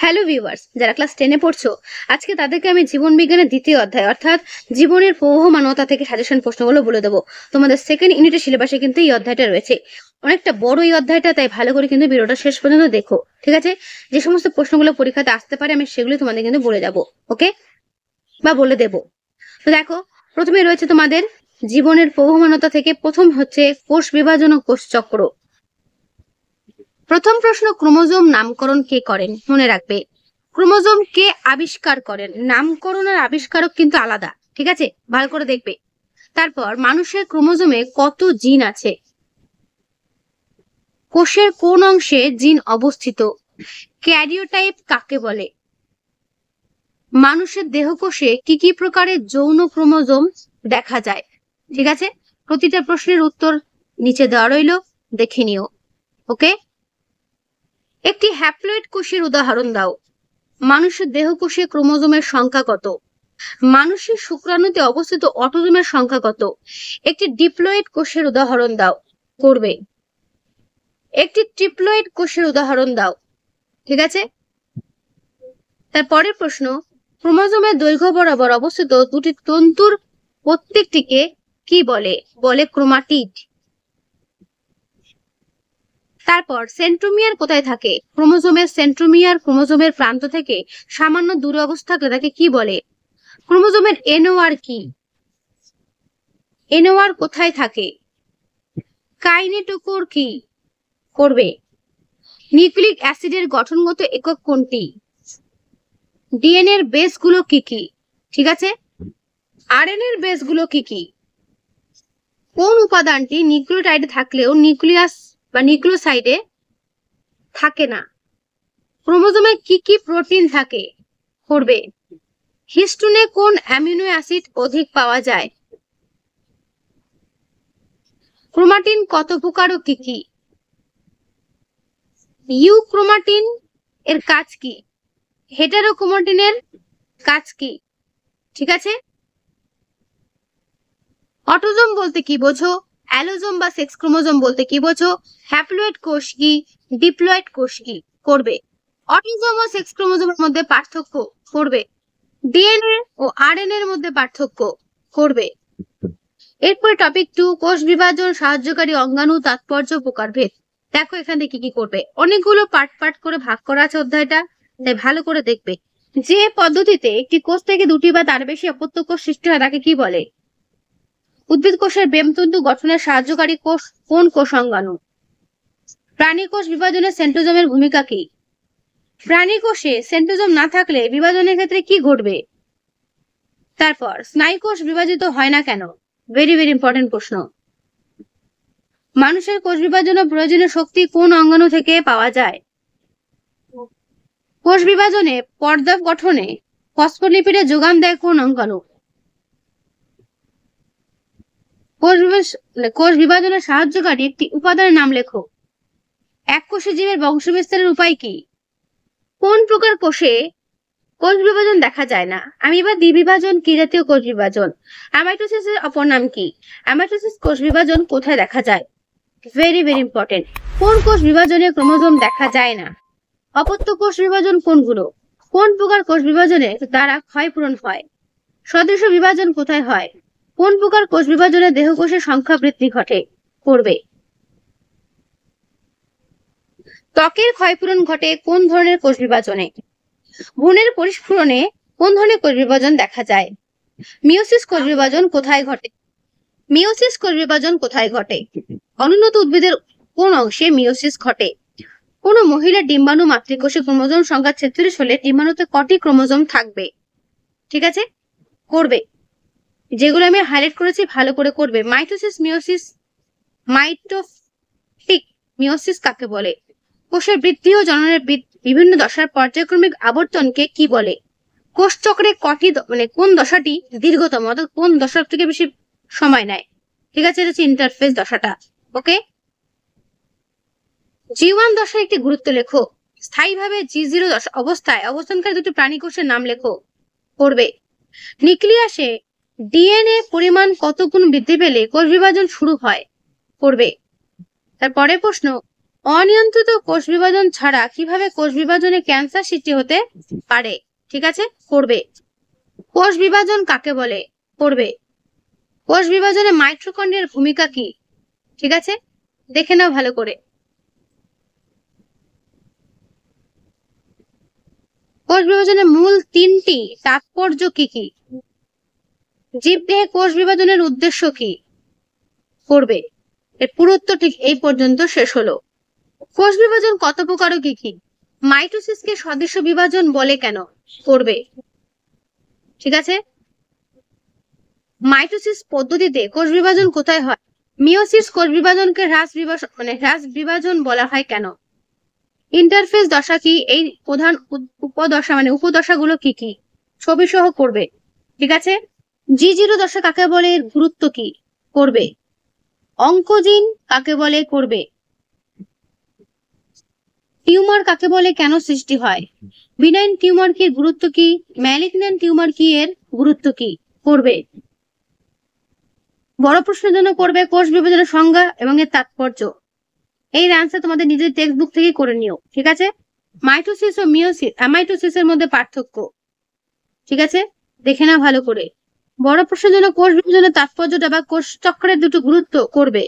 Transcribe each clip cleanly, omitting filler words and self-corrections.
Hello viewers, যারা class 10 পড়ছো, আজকে তাদেরকে আমি জীবন বিজ্ঞানের দ্বিতীয় অধ্যায় অর্থাৎ জীবনের প্রবাহমানতা থেকে সাজেশন প্রশ্নগুলো বলে দেবো। তোমাদের সেকেন্ড ইউনিটের সিলেবাসে কিন্তু এই অধ্যায়টা রয়েছে। অনেকটা বড় এই অধ্যায়টা, তাই ভালো করে কিন্তু ভিডিওটা শেষ পর্যন্ত দেখো, ঠিক আছে? যে সমস্ত প্রশ্নগুলো পরীক্ষাতে আসতে পারে আমি সেগুলো তোমাদের কিন্তু বলে যাবো, ওকে, বা বলে দেবো। তো দেখো, প্রথমে রয়েছে তোমাদের জীবনের প্রবাহমানতা থেকে প্রথম হচ্ছে কোষ বিভাজন ও কোষ চক্র। প্রথম প্রশ্ন, ক্রোমোজোম নামকরণ কে করেন? মনে রাখবে, ক্রোমোজোম কে আবিষ্কার করেন? নামকরণ আর আবিষ্কারক কিন্তু আলাদা, ঠিক আছে? ভালো করে দেখবে। তারপর, মানুষের ক্রোমোজোমে কত জিন আছে? কোষের কোন অংশে জিন অবস্থিত? ক্যারিওটাইপ কাকে বলে? মানুষের দেহকোষে কি কি প্রকারের যৌন ক্রোমোজোম দেখা যায়? ঠিক আছে, প্রতিটা প্রশ্নের উত্তর নিচে দেওয়া রইল, দেখে নিও, ওকে। একটি হ্যাপ্লয়েড কোষের উদাহরণ দাও। মানুষের দেহকোষে ক্রোমোজোমের সংখ্যা কত? মানুষের শুক্রাণুতে অবস্থিত অটোজোমের সংখ্যা কত? একটি ডিপ্লয়েড কোষের উদাহরণ দাও। করবে। একটি ট্রিপ্লয়েড কোষের উদাহরণ দাও, ঠিক আছে? তারপরের প্রশ্ন, ক্রোমোজোমের দৈর্ঘ্য বরাবর অবস্থিত দুটি তন্তুর প্রত্যেকটিকে কি বলে? বলে ক্রোমাটিড। তারপর, সেন্ট্রোমিয়ার কোথায় থাকে? ক্রোমোজোমের সেন্ট্রোমিয়ার ক্রোমোজোমের প্রান্ত থেকে সামান্য দূরে অবস্থিত থাকলে তাকে কি বলে? ক্রোমোজোমের এনওআর কি? এনওআর কোথায় থাকে? কাইনেটোকোর কি? করবে। নিউক্লিক অ্যাসিডের গঠনগত একক কোনটি? ডিএনএ এর বেস গুলো কি কি? ঠিক আছে। আরএনএ এর বেস গুলো কি কি? কোন উপাদানটি নিউক্লিওটাইডে থাকলেও নিউক্লিয়াস বা নিউক্লিওসাইডে থাকে না? ক্রোমোজোমে কি কি প্রোটিন থাকে? করবে। হিস্টোনে কোন অ্যামিনো অ্যাসিড অধিক পাওয়া যায়? ক্রোমাটিন কত প্রকার ও কি কি? ইউক্রোমাটিন এর কাজ কি? হেটারোক্রোমাটিনের কাজ কি? ঠিক আছে। অটোজোম বলতে কি বোঝো? অ্যালোজোম বা সেক্স ক্রোমোজোম বলতে কি বোঝো? হ্যাপ্লয়েড কোষ কি? ডিপ্লয়েড কোষ কি? করবে। অটোজোম ও সেক্স ক্রোমোজোমের মধ্যে পার্থক্য? করবে। ডিএনএ ও আরএনএ এর মধ্যে পার্থক্য? করবে। এরপরে টপিক 2, কোষ বিভাজন, সাহায্যকারী অঙ্গাণু, তাৎপর্য, প্রকারভেদ। দেখো এখানে কি কি করবে। অনেকগুলো পার্ট পার্ট করে ভাগ করা আছে অধ্যায়টা, তাই ভালো করে দেখবে। যে পদ্ধতিতে একটি কোষ থেকে দুটি বা তার বেশি অপত্য কোষ সৃষ্টি হয় তাকে কি বলে? উদ্ভিদ কোষের বেমতন্তু গঠনের সাহায্যকারী কোষ কোন কোষ অঙ্গাণু? প্রাণী কোষ বিভাজনে সেন্ট্রোজোমের ভূমিকা কি? প্রাণী কোষে সেন্ট্রোজোম না থাকলে বিভাজনের ক্ষেত্রে কি ঘটবে? তারপর, স্নায়ু কোষ বিভাজিত হয় না কেন? ভেরি ভেরি ইম্পর্টেন্ট প্রশ্ন। মানুষের কোষ বিভাজনে প্রয়োজনীয় শক্তি কোন অঙ্গাণু থেকে পাওয়া যায়? কোষ বিভাজনে পর্দা গঠনে ফসফোলিপিডের যোগান দেয় কোন অঙ্গাণু? কোষ বিভাজনে সাহায্যকারী একটি উপাদানের নাম লেখো। এককোষী জীবের বংশবিস্তারের উপায় কি? কোন প্রকার কোষে কোষ বিভাজন দেখা যায় না? আমি এবার দ্বিবিভাজন কি জাতীয় কোষ বিভাজন? অ্যামাইটোসিসের অপর নাম কি? অ্যামাইটোসিস কোষ বিভাজন কোথায় দেখা যায়? Very very important. কোন কোষ বিভাজনে ক্রোমোজোম দেখা যায় না? অপত্য কোষ বিভাজন কোনগুলো? কোন প্রকার কোষ বিভাজনের দ্বারা ক্ষয়পূরণ হয়? সদৃশ বিভাজন কোথায় হয়? কোন প্রকার কোষ বিভাজনে দেহকোষের সংখ্যা বৃদ্ধি ঘটে? করবে। ত্বকের ক্ষয়পূরণ ঘটে কোন ধরনের কোষ বিভাজনে? ভ্রূণের পরিস্ফুরণে কোন ধরনের কোষ বিভাজন দেখা যায়? মিওসিস কোষ বিভাজন কোথায় ঘটে? মিওসিস কোষ বিভাজন কোথায় ঘটে? অনুন্নত উদ্ভিদের কোন অংশে মিওসিস ঘটে? কোন মহিলার ডিম্বাণু মাতৃকোষে ক্রোমোজোম সংখ্যা 46 হলে ডিম্বাণুতে কটি ক্রোমোজোম থাকবে? ঠিক আছে, করবে। যেগুলো আমি হাইলাইট করেছি ভালো করে করবে। মাইটোসিস, মিওসিস, মাইটোটিক মিওসিস কাকে বলে? কোষের বৃদ্ধি ও জননের বিভিন্ন দশার পর্যায়ক্রমিক আবর্তনকে কি বলে? কোষ চক্রে কটি কোন দশাটি দীর্ঘতম, অর্থাৎ কোন দশা থেকে বেশি সময় নেয়? ঠিক আছে, এটা হচ্ছে ইন্টারফেজ দশাটা, ওকে। জি1 দশার একটি গুরুত্ব লেখো। স্থায়ীভাবে জি0 অবস্থায় অবস্থানকারী দুটি প্রাণী কোষের নাম লেখো। করবে। নিউক্লিয়াসে ডিএনএ পরিমাণ কত গুণ বৃদ্ধি পেলে কোষ বিভাজন শুরু হয়? করবে। তারপরে প্রশ্ন, অনিয়ন্ত্রিত কোষ বিভাজন ছাড়া কিভাবে কোষ বিভাজনে ক্যান্সার সৃষ্টি হতে পারে? ঠিক আছে, করবে। কোষ বিভাজন কাকে বলে? করবে। কোষ বিভাজনে মাইটোকন্ড্রিয়ার ভূমিকা কি? ঠিক আছে, দেখে নাও ভালো করে। কোষ বিভাজনের মূল তিনটি তাৎপর্য কি কি? জীবদেহে কোষ বিভাজনের উদ্দেশ্য কি? করবে। এর পুরুত্ব ঠিক এই পর্যন্ত শেষ হলো। কোষ বিভাজন কত প্রকার ও কি কি? মাইটোসিসকে সদস্য বিভাজন বলে কেন? করবে। ঠিক আছে, মাইটোসিস পদ্ধতিতে কোষ বিভাজন কোথায় হয়? মিওসিস কোষ বিভাজনকে হ্রাস বিভাজন বলা হয় কেন? ইন্টারফেস দশা কি? এই প্রধান উপদশা উপদশাগুলো কি কি? ছবি সহ করবে। ঠিক আছে, G0 দশা কাকে বলে? এর গুরুত্ব কি? করবে। অঙ্কোজিন কাকে বলে? করবে। টিউমার কাকে বলে? কেন সৃষ্টি হয়? বিনাইন টিউমার কি? এর গুরুত্ব কি? ম্যালিগন্যান্ট টিউমার কি? এর গুরুত্ব কি? করবে। বড় প্রশ্নের জন্য করবে কোষ বিভাজনের সংজ্ঞা এবং এর তাৎপর্য। এই অ্যান্সার তোমাদের নিজের টেক্সট বুক থেকে করে নিও। ঠিক আছে, মাইটোসিস ও মিওসিস অ্যামাইটোসিস এর মধ্যে পার্থক্য। ঠিক আছে, দেখে নাও ভালো করে। বড় প্রশ্নের জন্য কোষ বিভাজনের তাৎপর্যটা বা কোষ চক্রের দুটো গুরুত্ব করবে।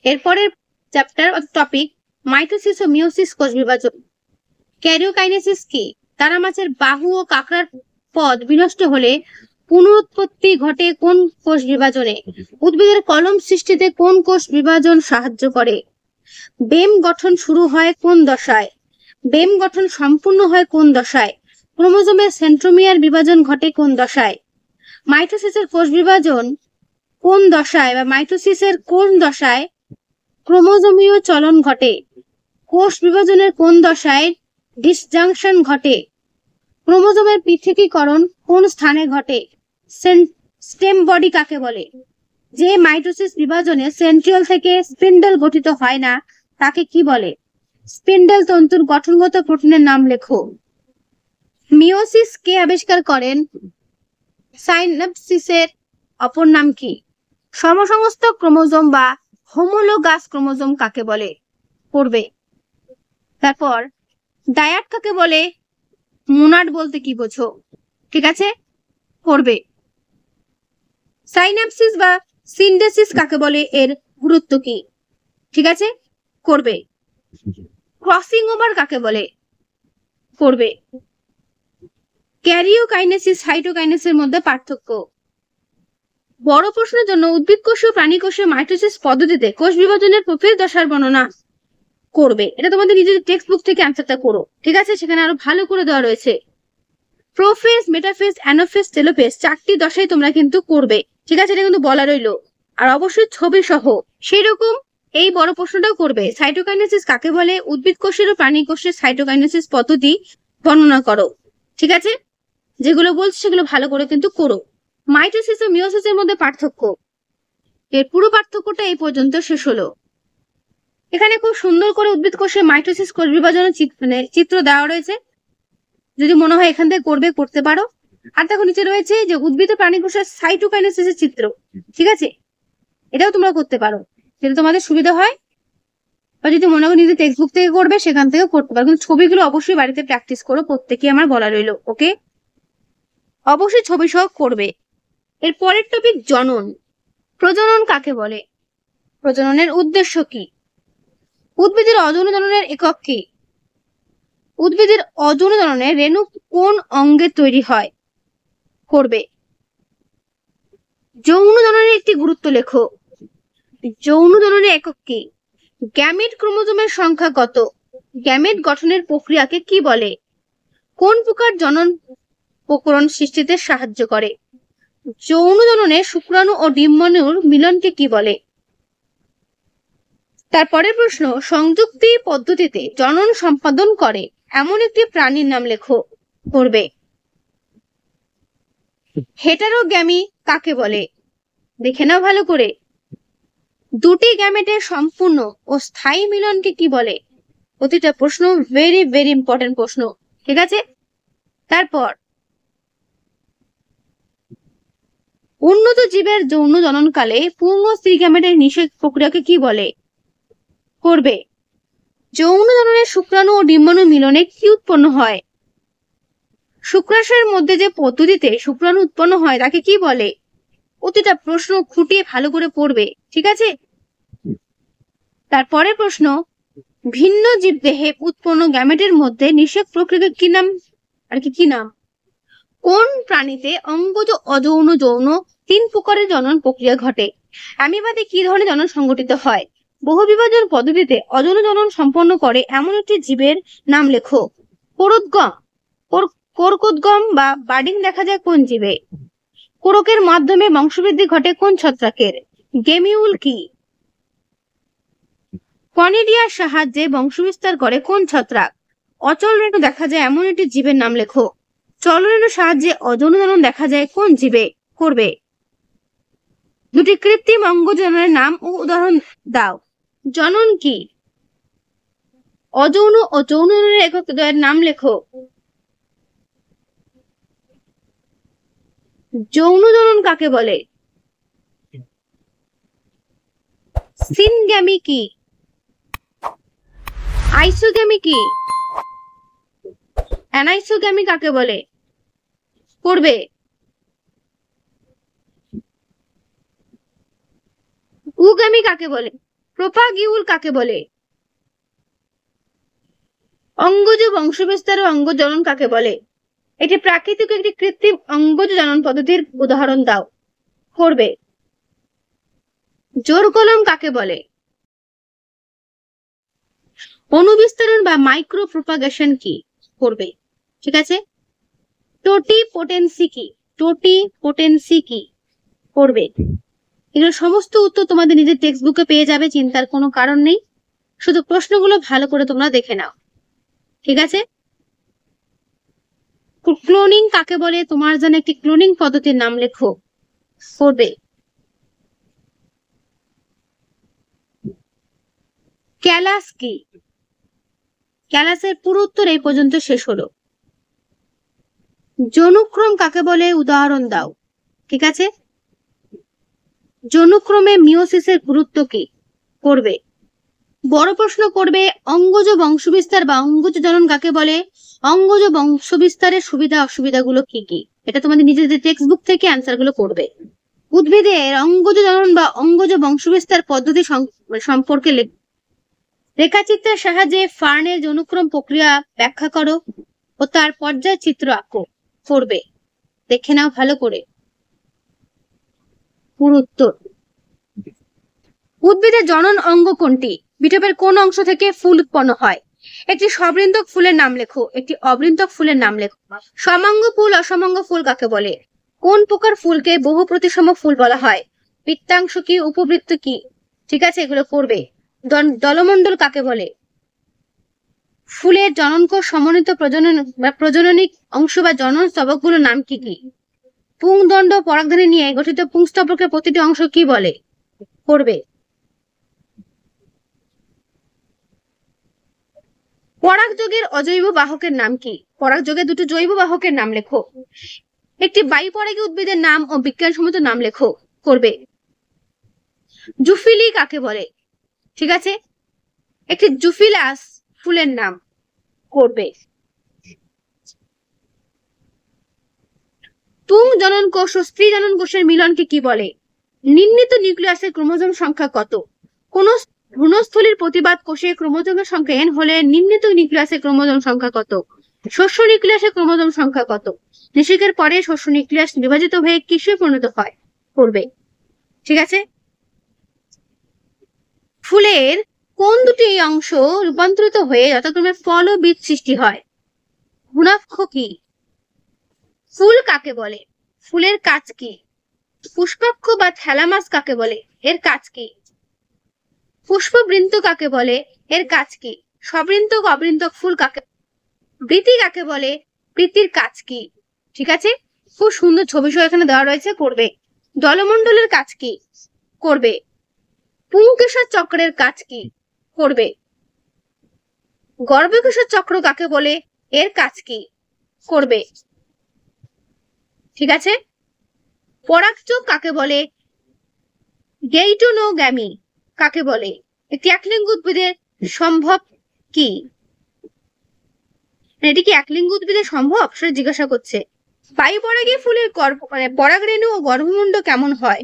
এরপরের চ্যাপ্টার টপিক মাইটোসিস ও মিওসিস কোষ বিভাজন। ক্যারিওকাইনেসিস কি? তারা মাছের বাহু ও কাঁকড়ার পদ বিনষ্ট হলে পুনরুৎপত্তি ঘটে কোন কোষ বিভাজনে? উদ্ভিদের কলম সৃষ্টিতে কোন কোষ বিভাজন সাহায্য করে? বেম গঠন শুরু হয় কোন দশায়? বেম গঠন সম্পূর্ণ হয় কোন দশায়? ক্রোমোজোমের সেন্ট্রোমিয়ার বিভাজন ঘটে কোন দশায়? মাইটোসিসের কোষ বিভাজন কোন দশায় বা মাইটোসিসের কোন দশায় ক্রোমোজোমীয় চলন ঘটে? কোষ বিভাজনের কোন দশায় ডিসজাংশন ঘটে? ক্রোমোজোমের পৃথকীকরণ কোন স্থানে ঘটে? স্টেম বডি কাকে বলে? যে মাইটোসিস বিভাজনে সেন্ট্রিওল থেকে স্পিন্ডল গঠিত হয় না তাকে কি বলে? স্পিন্ডল তন্তুর গঠনগত প্রোটিনের নাম লেখো। মিওসিস কে আবিষ্কার করেন? সাইন্যাপসিসের অপর নাম কি? সমসংস্থ ক্রোমোজোম বা হোমোলোগাস ক্রোমোজোম কাকে বলে? পড়বে। তারপর ডায়াড কাকে বলে? মোনাড বলতে কি বোঝো? ঠিক আছে, পড়বে। সাইন্যাপসিস বা সিনডেসিস কাকে বলে? এর গুরুত্ব কি? ঠিক আছে, করবে। ক্রসিং ওভার কাকে বলে? করবে। ক্যারিওকাইনেসিস সাইটোকাইনেসিসের মধ্যে পার্থক্য। বড় প্রশ্নের জন্য উদ্ভিদ কোষ ও প্রাণী কোষে মাইটোসিস পদ্ধতিতে কোষ বিভাজনের প্রোফেজ দশার বর্ণনা করবে। এটা তোমাদের নিজেদের টেক্সট বুক থেকে অ্যান্সারটা করো। ঠিক আছে, সেখানে আরো ভালো করে দেওয়া রয়েছে। প্রোফেজ, মেটাফেজ, অ্যানাফেজ, টেলোফেজ চারটি দশাই তোমরা কিন্তু করবে। ঠিক আছে, এটা কিন্তু বলা রইলো। আর অবশ্যই ছবি সহ। সেই রকম এই বড় প্রশ্নটাও করবে। সাইটোকাইনেসিস কাকে বলে? উদ্ভিদ কোষের ও প্রাণী কোষের সাইটোকাইনেসিস পদ্ধতি বর্ণনা করো। ঠিক আছে, যেগুলো বলছি সেগুলো ভালো করে কিন্তু করো। মাইটোসিস ও মিওসিসের মধ্যে পার্থক্য। এর পুরো পার্থক্যটা এই পর্যন্ত শেষ হলো। এখানে খুব সুন্দর করে উদ্ভিদ কোষের মাইটোসিস কোষ বিভাজনের চিত্র দেওয়া রয়েছে। যদি মনে হয় এখান থেকে করবে, করতে পারো। আর দেখো নিচে রয়েছে যে উদ্ভিদ ও প্রাণী কোষের সাইটোকাইনেসিসের চিত্র। ঠিক আছে, এটাও তোমরা করতে পারো, যেটা তোমাদের সুবিধা হয়। বা যদি মনে করো নিজের টেক্সট বুক থেকে করবে, সেখান থেকে করতে পারো। কিন্তু ছবিগুলো অবশ্যই বাড়িতে প্র্যাকটিস করো, প্রত্যেকে আমার বলা রইলো। ওকে, অবশ্যই ছবি সহ করবে। এর পরের টপিক জনন। প্রজনন কাকে বলে? প্রজননের উদ্দেশ্য কি? উদ্ভিদের অযৌন জননের একক কি? উদ্ভিদের অযৌন জননে রেণু কোন অঙ্গে তৈরি হয়? করবে। যৌন জননের একটি গুরুত্ব লেখো। যৌন জননের একক কি? গ্যামেট ক্রোমোজোমের সংখ্যা কত? গ্যামেট গঠনের প্রক্রিয়াকে কি বলে? কোন প্রকার জনন প্রকরণ সৃষ্টিতে সাহায্য করে? যৌন জননে শুক্রাণু ও ডিম্বাণুর মিলনকে কি বলে? তারপরের প্রশ্ন, সংযুক্তি পদ্ধতিতে জনন সম্পাদন করে এমন একটি প্রাণীর নাম লেখো। করবে। হেটারোগ্যামি কাকে বলে? দেখে নাও ভালো করে। দুটি গ্যামেটের সম্পূর্ণ ও স্থায়ী মিলনকে কি বলে? প্রতিটা প্রশ্ন ভেরি ভেরি ইম্পর্টেন্ট প্রশ্ন। ঠিক আছে, তারপর উন্নত জীবের যৌন জননকালে পূর্ণ স্ত্রী গ্যামেটের নিষেধ প্রক্রিয়াকে কি বলে? করবে। যৌন জননের শুক্রাণু ও ডিম্বাণু মিলনে কি উৎপন্ন হয়? শুক্রাশয়ের মধ্যে যে পদ্ধতিতে শুক্রাণু উৎপন্ন হয় তাকে কি বলে? প্রতিটা প্রশ্ন খুঁটিয়ে ভালো করে পড়বে, ঠিক আছে? তারপরে প্রশ্ন, ভিন্ন জীব দেহে উৎপন্ন গ্যামেটের মধ্যে নিষেক প্রক্রিয়া কি নাম? কি নাম? কোন প্রাণীতে অঙ্গজ, অযৌন, যৌন 3 প্রকারের জনন প্রক্রিয়া ঘটে? অ্যামিবাতে কি ধরনের জনন সংঘটিত হয়? বহুবিভাজন পদ্ধতিতে অযৌন জনন সম্পন্ন করে এমন একটি জীবের নাম লেখো। কোরকোদ্গম বা বার্ডিং দেখা যায় কোন জীবে? কোরকের মাধ্যমে বংশবৃদ্ধি ঘটে কোন ছত্রাকের? গেমিউল কি? কনিডিয়ার সাহায্যে বংশবিস্তার করে কোন ছত্রাক? অচল রেণু দেখা যায় এমন একটি জীবের নাম লেখো। চলরেণুর সাহায্যে অযৌন জনন দেখা যায় কোন জীবে? করবে। দুটি কৃত্রিম অঙ্গ জননের নাম ও উদাহরণ দাও। জনন কি? অযৌন ও যৌন জননের একক দ্বয়ের নাম লেখো। যৌন জনন কাকে বলে? সিনগ্যামি কি? আইসোগ্যামি কি? অ্যানাইসোগ্যামি কাকে বলে? পড়বে। উগ্যামি কাকে বলে? প্রোপাগিউল কাকে বলে? অঙ্গজ বংশবিস্তার ও অঙ্গ জনন কাকে বলে? এটি প্রাকৃতিক একটি কৃত্রিম অঙ্গজ জনন পদ্ধতির উদাহরণ দাও। করবে। জোর কলম কাকে বলে? অনুবিস্তরণ বা মাইক্রো প্রোপাগেশন কি? করবে, ঠিক আছে? টোটিপোটেন্সি কি? টোটিপোটেন্সি কি? করবে। এগুলো সমস্ত উত্তর তোমাদের নিজের টেক্সট বুকে পেয়ে যাবে, চিন্তার কোনো কারণ নেই। শুধু প্রশ্নগুলো ভালো করে তোমরা দেখে নাও, ঠিক আছে? ক্লোনিং কাকে বলে? তোমার জানা একটি ক্লোনিং পদ্ধতির নাম লেখো। করবে। ক্যালাস কি? ক্যালাসের পুরো উত্তর এই পর্যন্ত শেষ হলো। যৌনক্রম কাকে বলে? উদাহরণ দাও, ঠিক আছে? যৌনক্রমে মিওসিসের গুরুত্ব কি? করবে। বড় প্রশ্ন করবে, অঙ্গজ বংশবিস্তার বা অঙ্গজ জনন কাকে বলে? অঙ্গজ বংশবিস্তারের সুবিধা অসুবিধাগুলো কি কি? এটা তোমাদের নিজেদের টেক্সট বুক থেকে অ্যান্সার গুলো করবে। উদ্ভিদের অঙ্গজ জনন বা অঙ্গজ বংশবিস্তার পদ্ধতি সম্পর্কে রেখাচিত্রের সাহায্যে ফার্নের যৌনক্রম প্রক্রিয়া ব্যাখ্যা করো ও তার পর্যায় চিত্র আঁকো। করবে। দেখে নাও ভালো করে পুরো উত্তর। উদ্ভিদের জনন অঙ্গ কোনটি? বিটপের কোন অংশ থেকে ফুল উৎপন্ন হয়? একটি সবৃন্তক ফুলের নাম লেখো। একটি অবৃন্তক ফুলের নাম লেখো। সমাঙ্গ ফুল, অসমাঙ্গ ফুল কাকে বলে? কোন প্রকার ফুলকে বহু প্রতিসম ফুল বলা হয়? বৃত্তাংশ কি? উপবৃত্ত কি? ঠিক আছে, এগুলো করবে। দলমণ্ডল কাকে বলে? ফুলের জননকোষ সমন্বিত প্রজননিক অংশ বা জনন স্তবকগুলোর নাম কি কি? পুংদণ্ড পরাগধানী নিয়ে গঠিত পুংস্তবকের প্রতিটি অংশ কি বলে? করবে। পরাগযোগের অজৈব বাহকের নাম কি? পরাগযোগের দুটো জৈব বাহকের নাম লেখো। একটি বায়ুপরাগী উদ্ভিদের নাম ও বিজ্ঞানসম্মত নাম লেখো। করবে। জুফিলি কাকে বলে? ঠিক আছে, একটি জুফিলাস ফুলের নাম। করবে। পুং জনন কোষ ও স্ত্রী জনন কোষের মিলনকে কি বলে? নির্ণীত নিউক্লিয়াসের ক্রোমোজোম সংখ্যা কত? কোন ভ্রূণস্থলীর প্রতিবাদ কোষে ক্রোমোজোমের সংখ্যা n হলে নির্ণীত নিউক্লিয়াসের ক্রোমোজোম সংখ্যা কত? শস্য নিউক্লিয়াসের ক্রোমোজোম সংখ্যা কত? নিষেকের পরে শস্য নিউক্লিয়াস বিভাজিত হয়ে কিসে পরিণত হয়? করবে, ঠিক আছে? ফুলের কোন দুটি অংশ রূপান্তরিত হয়ে যথাক্রমে ফল ও বীজ সৃষ্টি হয়? গুণাক্ষ কি? ফুল কাকে বলে? ফুলের কাজ কি? পুষ্পাক্ষ বা থ্যালামাস কাকে বলে? এর কাজ কি? পুষ্পবৃন্ত কাকে বলে? এর কাজ কি? সবৃন্তক অবৃন্তক ফুল কাকে? বৃতি কাকে বলে? বৃতির কাজ কি? ঠিক আছে, খুব সুন্দর ছবি সহ এখানে দেওয়া রয়েছে, করবে। জলমণ্ডলের কাজ কি? করবে। পুংকেশর চক্রের কাজ কি? করবে। গর্ভকেশর চক্র কাকে বলে? এর কাজ কি? করবে, ঠিক আছে। পরাগযোগ কাকে বলে? গেইটোনোগ্যামি কাকে বলে? একটি একলিঙ্গ উদ্ভিদের সম্ভব কি? এটি কি একলিঙ্গ উদ্ভিদে সম্ভব সেটা জিজ্ঞাসা করছে। বায়ু পরাগী ফুলের পরাগরেণু ও গর্ভমুণ্ড কেমন হয়?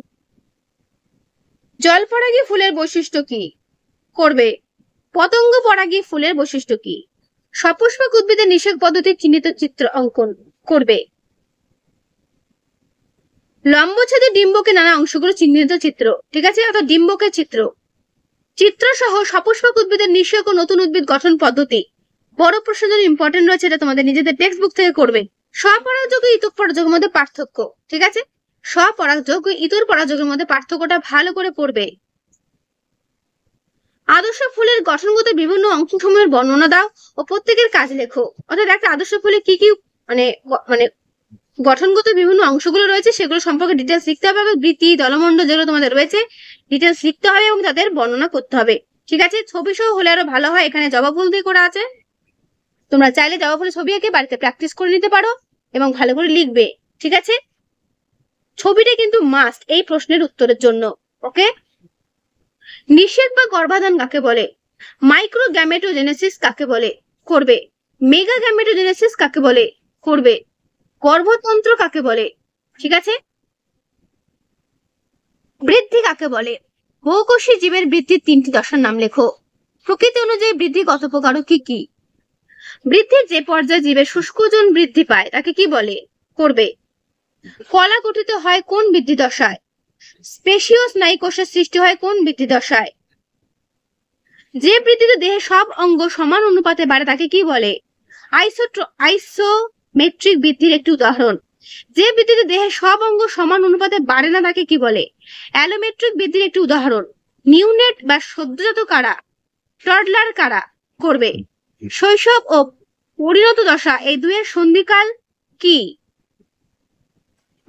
জল পরাগী ফুলের বৈশিষ্ট্য কি? করবে। পতঙ্গ পরাগী ফুলের বৈশিষ্ট্য কি? সপুষ্পক উদ্ভিদের নিষেক পদ্ধতির চিহ্নিত চিত্র অঙ্কন করবে। লম্বচ্ছেদী ডিম্বকে নানা অংশগুলো চিহ্নিত চিত্র, ঠিক আছে, অর্থাৎ ডিম্বকের চিত্র সহ সপুষ্পক উদ্ভিদের নিষেক ও নতুন উদ্ভিদ গঠন পদ্ধতি। বড় প্রশ্ন যদি ইম্পর্টেন্ট রয়েছে, এটা তোমাদের নিজেদের টেক্সট বুক থেকে করবে। স্বপরাগযোগ্য ইতর পরাগযোগের মধ্যে পার্থক্য, ঠিক আছে, স্বপরাগযোগ্য ইতর পরাগযোগের মধ্যে পার্থক্যটা ভালো করে পড়বে। আদর্শ ফুলের গঠনগত বিভিন্ন অংশসমূহের বর্ণনা দাও ও প্রত্যেকের কাজ লেখো। অর্থাৎ একটা আদর্শ ফুলে কি কি মানে গঠনগত বিভিন্ন অংশগুলো রয়েছে সেগুলো সম্পর্কে ডিটেলস লিখতে হবে। বৃত্তি, দলমন্ড যেগুলো তোমাদের রয়েছে ডিটেলস লিখতে হবে এবং তাদের বর্ণনা করতে হবে, ঠিক আছে। ছবি সহ হলে আরো ভালো হয়। এখানে জবা ফুল দিয়ে করা আছে, তোমরা চাইলে জবা ফুলের ছবি এঁকে বাড়িতে প্র্যাকটিস করে নিতে পারো এবং ভালো করে লিখবে, ঠিক আছে। ছবিটা কিন্তু মাস্ট এই প্রশ্নের উত্তরের জন্য। ওকে, নিষেক বা গর্ভাধান কাকে বলে? মাইক্রো গ্যামেটোজেনেসিস কাকে বলে? করবে। মেগা গ্যামেটোজেনেসিস কাকে বলে? করবে। গর্ভতন্ত্র কাকে বলে? ঠিক আছে। বৃদ্ধি কাকে বলে? বহুকোষী জীবের বৃদ্ধির 3টি দশার নাম লেখো। প্রকৃতি অনুযায়ী বৃদ্ধি কত প্রকার ও কি কি? বৃদ্ধির যে পর্যায়ে জীবের শুষ্ক ওজন বৃদ্ধি পায় তাকে কি বলে? করবে। কলা গঠিত হয় কোন বৃদ্ধি দশায়? স্পেশীয় স্নায়ু কোষের সৃষ্টি হয় কোন বৃদ্ধি দশায়? যে বৃদ্ধিতে দেহের সব অঙ্গ সমান অনুপাতে বাড়ে তাকে কি বলে? আইসোমেট্রিক বৃদ্ধির একটি উদাহরণ। যে বৃদ্ধিতে দেহের সব অঙ্গ সমান অনুপাতে বাড়ে না তাকে কি বলে? অ্যালোমেট্রিক বৃদ্ধির একটি উদাহরণ। নিউনেট বা সদ্যজাত কারা? টডলার কারা? করবে। শৈশব ও পরিণত দশা এই দুয়ের সন্ধিকাল কি?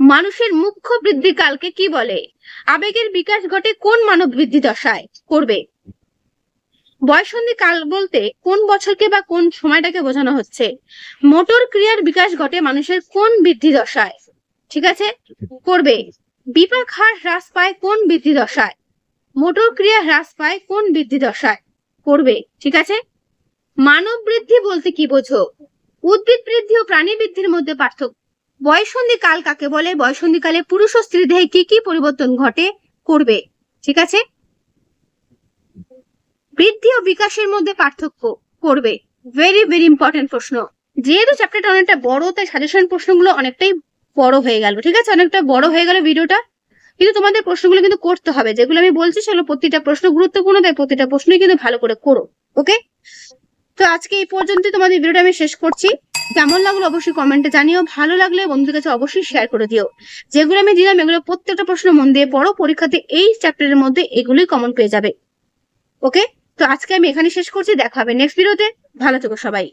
মানুষের মুখ্য বৃদ্ধিকালকে কি বলে? আবেগের বিকাশ ঘটে কোন মানব বৃদ্ধি দশায়? করবে। বয়ঃসন্ধি কাল বলতে কোন বছরকে বা কোন সময়টাকে বোঝানো হচ্ছে? মোটর ক্রিয়ার বিকাশ ঘটে মানুষের কোন বৃদ্ধি দশায়? ঠিক আছে, করবে। বিপাক হার হ্রাস পায় কোন বৃদ্ধি দশায়? মোটর ক্রিয়া হ্রাস পায় কোন বৃদ্ধি দশায়? করবে, ঠিক আছে। মানব বৃদ্ধি বলতে কি বোঝো? উদ্ভিদ বৃদ্ধি ও প্রাণী বৃদ্ধির মধ্যে পার্থক্য। বয়ঃসন্ধি কাল কাকে বলে? বয়ঃসন্ধি কালে পুরুষ ও স্ত্রী দেহে কি কি পরিবর্তন ঘটে? করবে, ঠিক আছে। বৃদ্ধি ও বিকাশের মধ্যে পার্থক্য, করবে। ভেরি ভেরি ইম্পর্টেন্ট প্রশ্ন। যেহেতু চ্যাপ্টারটা অনেকটা বড় তাই সাজেশন প্রশ্নগুলো অনেকটাই বড় হয়ে গেল, ঠিক আছে, অনেকটা বড় হয়ে গেল ভিডিওটা, কিন্তু তোমাদের প্রশ্নগুলো কিন্তু করতে হবে। যেগুলো আমি বলছি সেগুলো প্রতিটা প্রশ্ন গুরুত্বপূর্ণ, তাই প্রতিটা প্রশ্নই কিন্তু ভালো করে করো। ওকে, তো আজকে এই পর্যন্ত তোমাদের ভিডিওটা আমি শেষ করছি। কেমন লাগলো অবশ্যই কমেন্টে জানিও। ভালো লাগলে বন্ধুদের কাছে অবশ্যই শেয়ার করে দিও। যেগুলো আমি দিলাম এগুলো প্রত্যেকটা প্রশ্ন মন দিয়ে পড়ো, পরীক্ষাতে এই চ্যাপ্টারের মধ্যে এগুলোই কমন পেয়ে যাবে। ওকে, তো আজকে আমি এখানে শেষ করছি। দেখা হবে নেক্সট ভিডিওতে। ভালো থেকো সবাই।